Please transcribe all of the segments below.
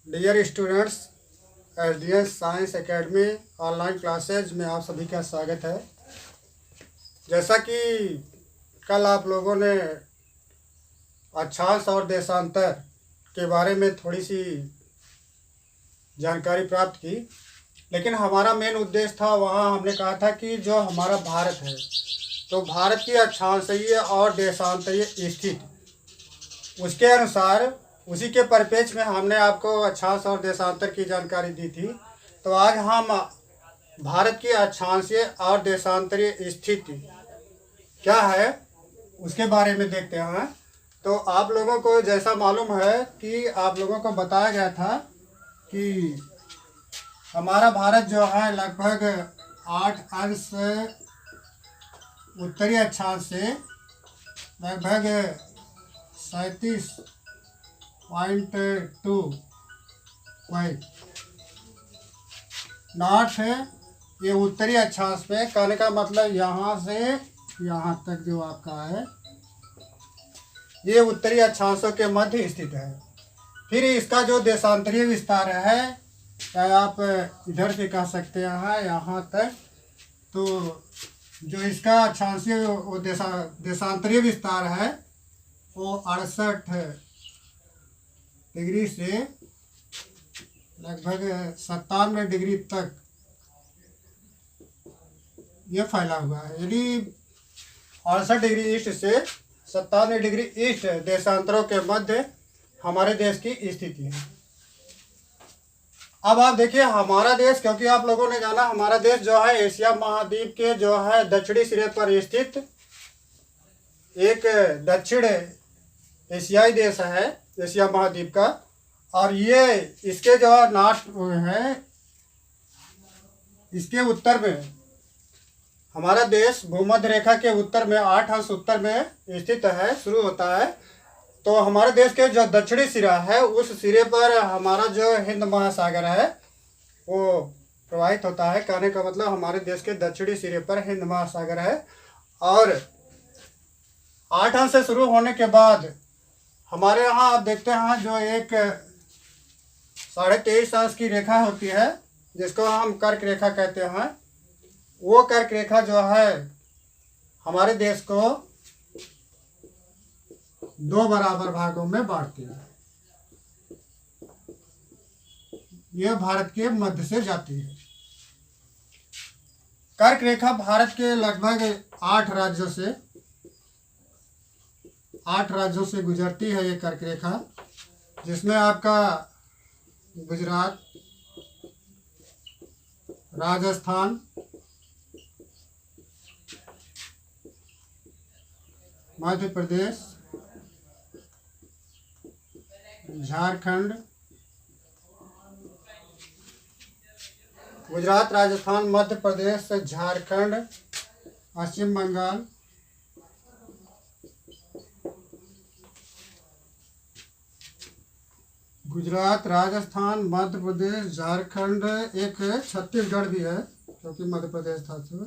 Dear students, SDS science academy online classes में आप सभी का स्वागत है। जैसा कि कल आप लोगों ने अक्षांश और देशांतर के बारे में थोड़ी सी जानकारी प्राप्त की, लेकिन हमारा मेन उद्देश्य था, वहाँ हमने कहा था कि जो हमारा भारत है, तो भारत की अक्षांशीय और देशांतरीय स्थिति, उसके अनुसार उसी के परिप्रेक्ष्य में हमने आपको अक्षांश और देशांतर की जानकारी दी थी। तो आज हम भारत की अक्षांशीय और देशांतरीय स्थिति क्या है उसके बारे में देखते हैं। तो आप लोगों को जैसा मालूम है कि आप लोगों को बताया गया था कि हमारा भारत जो है लगभग 8 अंश उत्तरी अक्षांश से लगभग 37.2 नॉर्थ है। ये उत्तरी अक्षांश पे, कहने का मतलब यहाँ से यहाँ तक जो आपका है, ये उत्तरी अक्षांशों के मध्य स्थित है। फिर इसका जो देशांतरीय विस्तार है, चाहे आप इधर से कह सकते हैं यहाँ तक, तो जो इसका अक्षांशीय देशांतरीय विस्तार है वो 68 डिग्री से लगभग 97 डिग्री तक ये फैला हुआ है। यदि 68 डिग्री ईस्ट से 97 डिग्री ईस्ट देशांतरों के मध्य हमारे देश की स्थिति है। अब आप देखिए हमारा देश, क्योंकि आप लोगों ने जाना हमारा देश जो है एशिया महाद्वीप के जो है दक्षिणी सिरे पर स्थित एक दक्षिण एशियाई देश है, एशिया महाद्वीप का। और ये इसके जो नॉर्थ है, इसके उत्तर में हमारा देश भूमध्य रेखा के उत्तर में 8 अंश उत्तर में स्थित है, शुरू होता है। तो हमारे देश के जो दक्षिणी सिरा है, उस सिरे पर हमारा जो हिंद महासागर है वो प्रवाहित होता है। कहने का मतलब हमारे देश के दक्षिणी सिरे पर हिंद महासागर है। और 8 अंश से शुरू होने के बाद हमारे यहाँ आप देखते हैं जो एक 23.5 अंश की रेखा होती है, जिसको हम कर्क रेखा कहते हैं। वो कर्क रेखा जो है हमारे देश को 2 बराबर भागों में बांटती है। यह भारत के मध्य से जाती है। कर्क रेखा भारत के लगभग 8 राज्यों से गुजरती है। ये कर्क रेखा, जिसमें आपका गुजरात, राजस्थान, मध्य प्रदेश, झारखंड, गुजरात, राजस्थान, मध्य प्रदेश, झारखंड, पश्चिम बंगाल, गुजरात, राजस्थान, मध्य प्रदेश, झारखंड, एक छत्तीसगढ़ भी है क्योंकि मध्य प्रदेश था, तो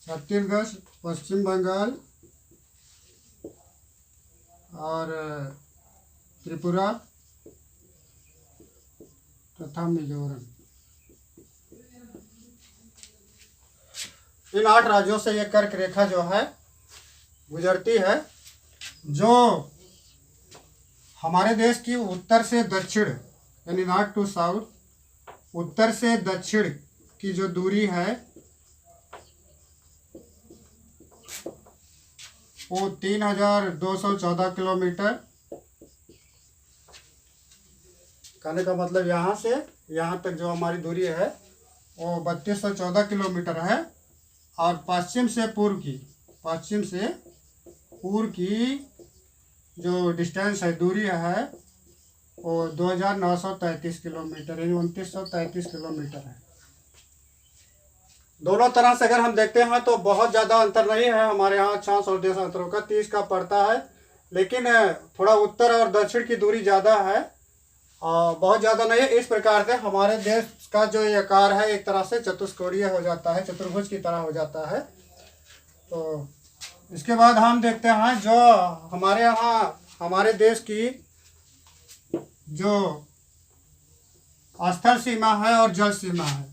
छत्तीसगढ़, पश्चिम बंगाल और त्रिपुरा तथा मिजोरम। इन 8 राज्यों से ये कर्क रेखा जो है गुजरती है, जो हमारे देश की उत्तर से दक्षिण, यानी नॉर्थ टू साउथ, उत्तर से दक्षिण की जो दूरी है वो 3214 किलोमीटर। कहने का मतलब यहाँ से यहाँ तक जो हमारी दूरी है वो 3214 किलोमीटर है। और पश्चिम से पूर्व की जो डिस्टेंस है, दूरी है, वो 2933 किलोमीटर, यानी 2933 किलोमीटर है। दोनों तरह से अगर हम देखते हैं तो बहुत ज़्यादा अंतर नहीं है हमारे यहाँ अक्षांश और देशांतरों का, 30 का पड़ता है। लेकिन थोड़ा उत्तर और दक्षिण की दूरी ज़्यादा है और बहुत ज़्यादा नहीं है। इस प्रकार से हमारे देश का जो ये आकार है एक तरह से चतुष्कोणीय हो जाता है, चतुर्भुज की तरह हो जाता है। तो इसके बाद हम देखते हैं जो हमारे यहाँ हमारे देश की जो स्थल सीमा है और जल सीमा है।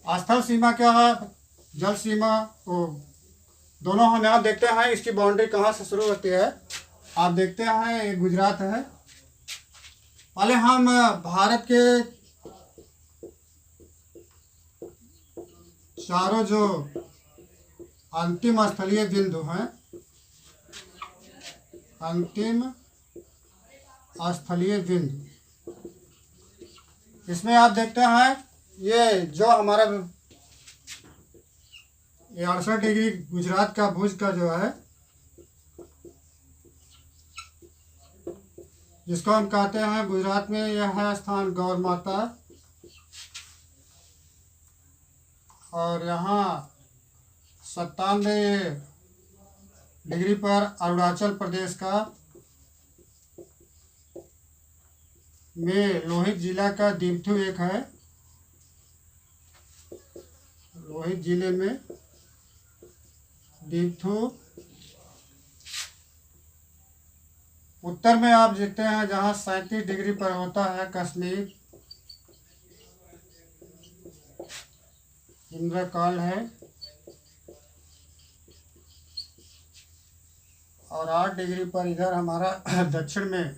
स्थल सीमा क्या है, जल सीमा, तो दोनों हम यहाँ देखते हैं इसकी बाउंड्री कहाँ से शुरू होती है। आप देखते हैं ये गुजरात है। पहले हम भारत के चारों जो अंतिम स्थलीय बिंदु हैं, अंतिम स्थलीय बिंदु, इसमें आप देखते हैं ये जो हमारा 68 डिग्री गुजरात का भुज का जो है, जिसको हम कहते हैं गुजरात में यह है स्थान गौर माता, और यहाँ 97 डिग्री पर अरुणाचल प्रदेश का में लोहित जिला का दीपथू एक है। लोहित जिले में दीपथू। उत्तर में आप देखते हैं जहाँ 37 डिग्री पर होता है कश्मीर, इंद्रकाल है, और 8 डिग्री पर इधर हमारा दक्षिण में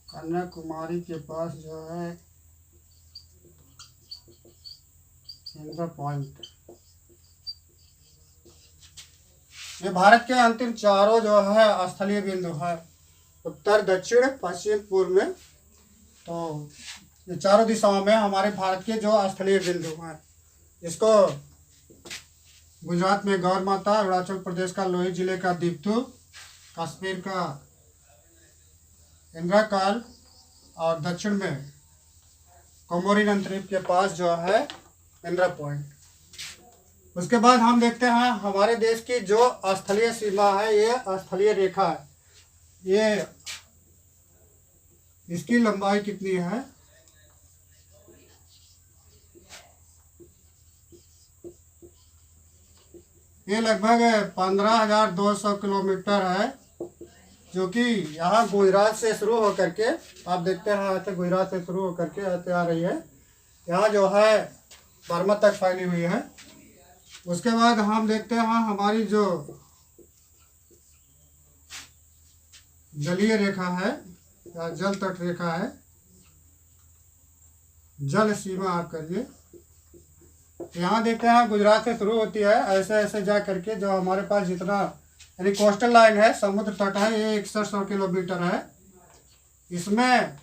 कन्याकुमारी के पास जो है इंद्र पॉइंट। ये भारत के अंतिम चारों जो है स्थलीय बिंदु है, उत्तर दक्षिण पश्चिम पूर्व में। तो ये चारों दिशाओं में हमारे भारत के जो स्थलीय बिंदु हैं, इसको गुजरात में गौर माता, अरुणाचल प्रदेश का लोहित जिले का दीपथू, कश्मीर का इंद्रकाल, और दक्षिण में कोमोरिन अंतरीप के पास जो है इंद्र पॉइंट। उसके बाद हम देखते हैं हमारे देश की जो स्थलीय सीमा है, ये स्थलीय रेखा है, ये इसकी लंबाई कितनी है, ये लगभग 15,200 किलोमीटर है, जो कि यहाँ गुजरात से शुरू होकर के, आप देखते हैं ऐसे गुजरात से शुरू होकर के ऐसे आ रही है, यहाँ जो है बर्मा तक फैली हुई है। उसके बाद हम देखते हैं हमारी जो जलीय रेखा है या जल तट रेखा है, जल सीमा आप करिए, यहाँ देखते हैं गुजरात से शुरू होती है, ऐसे ऐसे जा करके जो हमारे पास जितना यानी कोस्टल लाइन है, समुद्र तट है, ये 6100 किलोमीटर है। इसमें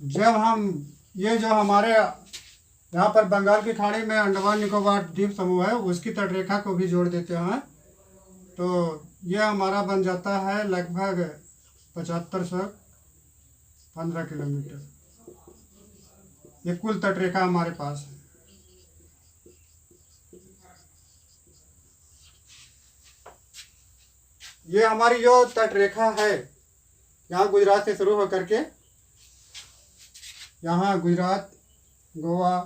जब हम ये जो हमारे यहाँ पर बंगाल की खाड़ी में अंडमान निकोबार द्वीप समूह है, उसकी तट रेखा को भी जोड़ देते हैं, तो ये हमारा बन जाता है लगभग 7515 किलोमीटर। ये कुल तट रेखा हमारे पास है। ये हमारी जो तट रेखा है, यहाँ गुजरात से शुरू होकर के यहाँ गुजरात, गोवा,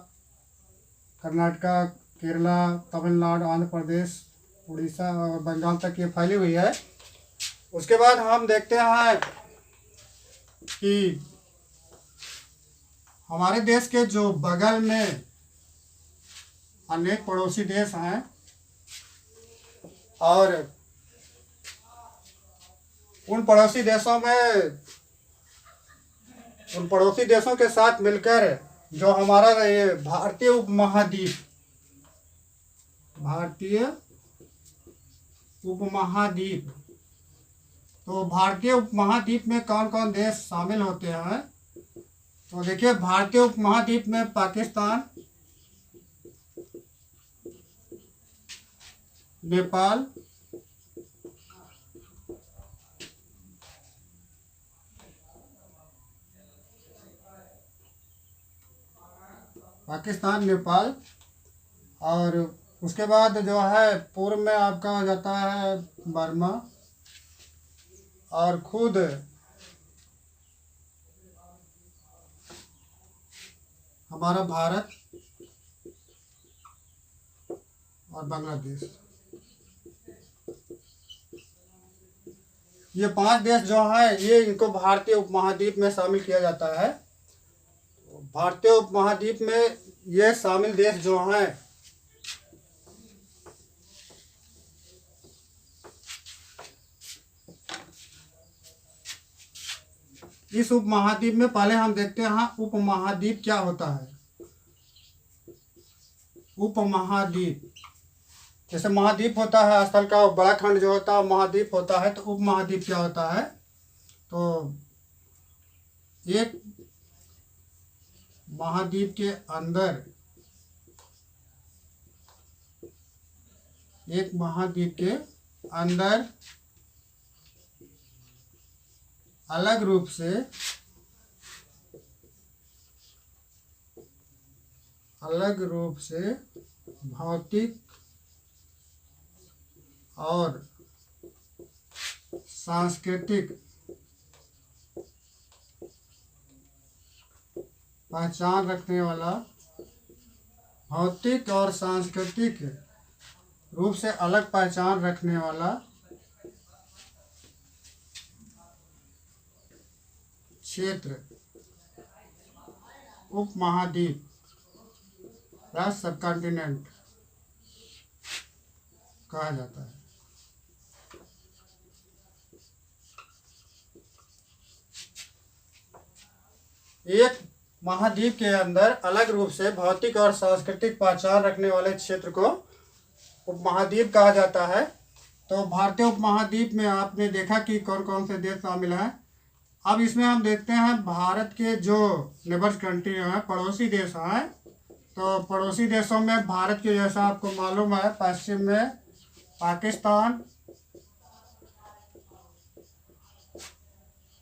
कर्नाटका, केरला, तमिलनाडु, आंध्र प्रदेश, उड़ीसा और बंगाल तक ये फैली हुई है। उसके बाद हम देखते हैं कि हमारे देश के जो बगल में अनेक पड़ोसी देश हैं, और उन पड़ोसी देशों के साथ मिलकर जो हमारा ये भारतीय उपमहाद्वीप तो भारतीय उपमहाद्वीप में कौन कौन देश शामिल होते हैं, तो देखिए भारतीय उपमहाद्वीप में पाकिस्तान, नेपाल, नेपाल, और उसके बाद जो है पूर्व में आपका हो जाता है बर्मा, और खुद हमारा भारत और बांग्लादेश। ये 5 देश जो है, ये इनको भारतीय उपमहाद्वीप में शामिल किया जाता है। भारतीय उपमहाद्वीप में ये शामिल देश जो हैं, इस उपमहाद्वीप में पहले हम देखते हैं उपमहाद्वीप क्या होता है। उपमहाद्वीप, जैसे महाद्वीप होता है स्थल का, बड़ा खंड जो होता है महाद्वीप होता है, तो उपमहाद्वीप क्या होता है, तो एक महाद्वीप के अंदर, एक महाद्वीप के अंदर अलग रूप से भौतिक और सांस्कृतिक पहचान रखने वाला, भौतिक और सांस्कृतिक रूप से अलग पहचान रखने वाला क्षेत्र उपमहाद्वीप या सब कॉन्टिनेंट कहा जाता है। एक महाद्वीप के अंदर अलग रूप से भौतिक और सांस्कृतिक पहचान रखने वाले क्षेत्र को उपमहाद्वीप कहा जाता है। तो भारतीय उपमहाद्वीप में आपने देखा कि कौन कौन से देश शामिल हैं। अब इसमें हम देखते हैं भारत के जो नेबर्स कंट्री हैं, पड़ोसी देश हैं। तो पड़ोसी देशों में भारत के, जैसा आपको मालूम है, पश्चिम में पाकिस्तान,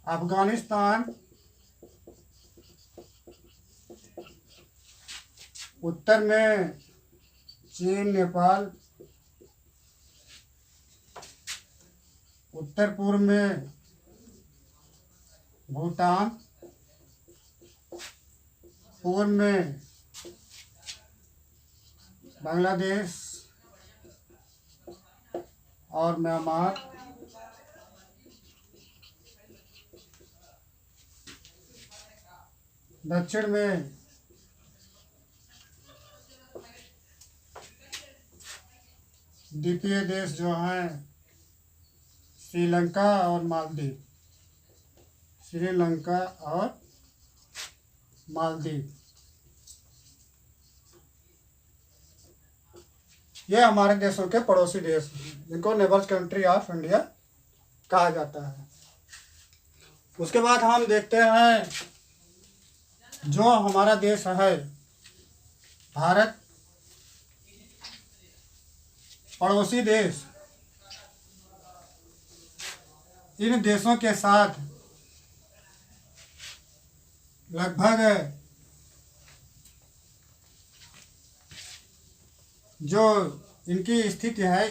अफगानिस्तान, उत्तर में चीन, नेपाल, उत्तर पूर्व में भूटान, पूर्व में बांग्लादेश और म्यांमार, दक्षिण में द्वीपीय देश जो हैं श्रीलंका और मालदीव, श्रीलंका और मालदीव, ये हमारे देशों के पड़ोसी देश हैं, जिनको नेबर्स कंट्री ऑफ इंडिया कहा जाता है। उसके बाद हम देखते हैं जो हमारा देश है भारत, पड़ोसी देश, इन देशों के साथ लगभग जो इनकी स्थिति है